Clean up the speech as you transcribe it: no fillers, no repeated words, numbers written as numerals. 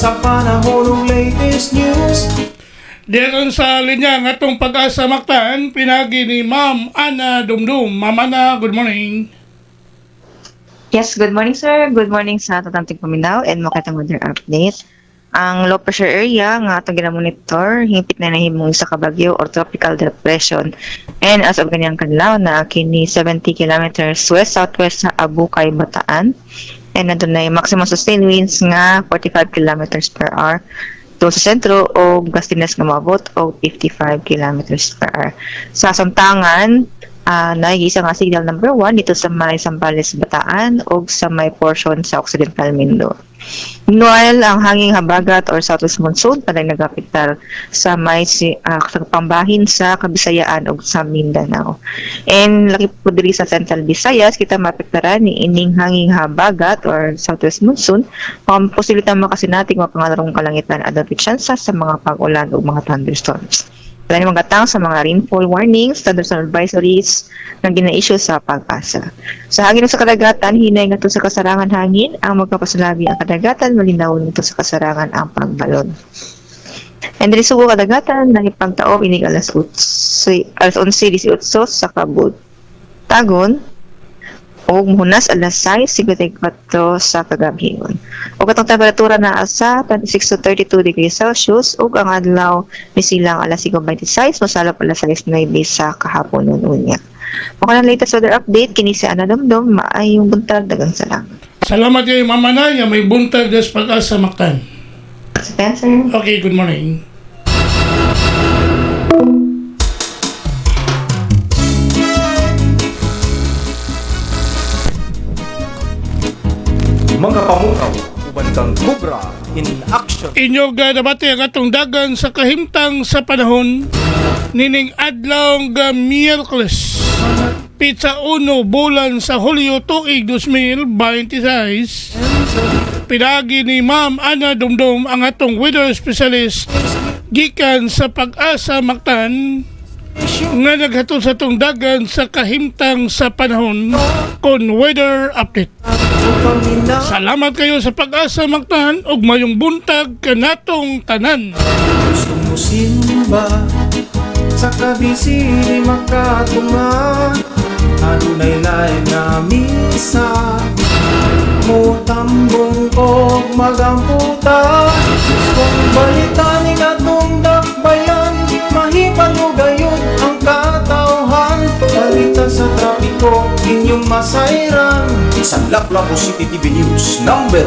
sa panahon ng latest news. Diyan sa linya nga itong Pag-asa Mactan, pinagi ni Ma'am Ana Dumdum. Ma'am Ana, good morning. Yes, good morning sir. Good morning sa Tatanting Paminaw and makatang weather update. Ang low pressure area nga atong ginamonitor, hingpit na nahimong sa kabagyo or tropical depression. And as of ganyang kadlaw na kini 70 kilometers west-southwest sa Abukay, Bataan. And nandun na yung maximum sustained winds nga 45 kilometers per hour. Ito sa sentro o gustiness nga maabot o 55 kilometers per hour. Sa Santangan, naigisa nga signal number 1 dito sa may Zambales, Bataan o sa may portion sa Occidental Mindoro. Meanwhile, ang hanging habagat or southwest monsoon palay nag-apektar sa may sa pambahin sa Kabisayaan o sa Mindanao. And laki po diri sa Central Visayas, kita mapektaran ni ining hanging habagat or southwest monsoon. Posibilita makasinating mapangalarong kalangitan at tsansa sa mga pag-ulan o mga thunderstorms. Wala namang gatang sa mga rainfall warnings, thunderstorm advisories na gina-issue sa Pag-asa. Sa hangin sa kadagatan, hinay nga sa kasarangan hangin, ang magpapasalabi ang kadagatan, malinaw nito sa kasarangan ang pagbalon. And diri sugo kadagatan, nang ipagtaob inig alas 11:18 sa Kabud. Tagon, o muhunas alas 6:54 sa kagabhingon. O katong temperatura na sa 26 to 32 degrees Celsius ug ang adlaw misilang alas 5:26 mosalop alas 6:09 sa kahapon unya. Mao kanang latest weather update kini si Ana Dumdum, maayong buntag, daghang salamat. Salamat kay Ma'am Ana, nga may buntag des Pag-asa Mactan. Spencer. Okay, good morning. Mga pamukaw, uban kang Cobra in action. Inyo gadabati ang atong dagan sa kahimtang sa panahon nining adlaw nga Miyerkules. Pizza 1 bulan sa Hulyo tuig 2026. Pinagi ni Ma'am Ana Dumdum ang atong weather specialist gikan sa Pag-asa Mactan nga naghatod sa atong dagan sa kahimtang sa panahon kon weather update. Salamat kayo sa Pag-asa Mactan ug mayong buntag kanatong tanan. Gusto mo simba sa kabisi di makatunga, adunay lain na misa, mutambong ko magamputa. Kung balitan ni katong dakbayan, mahipalugayod ang katawhan. Balita sa trapiko, inyong masayran sa Lapu-Lapu City TV News #1.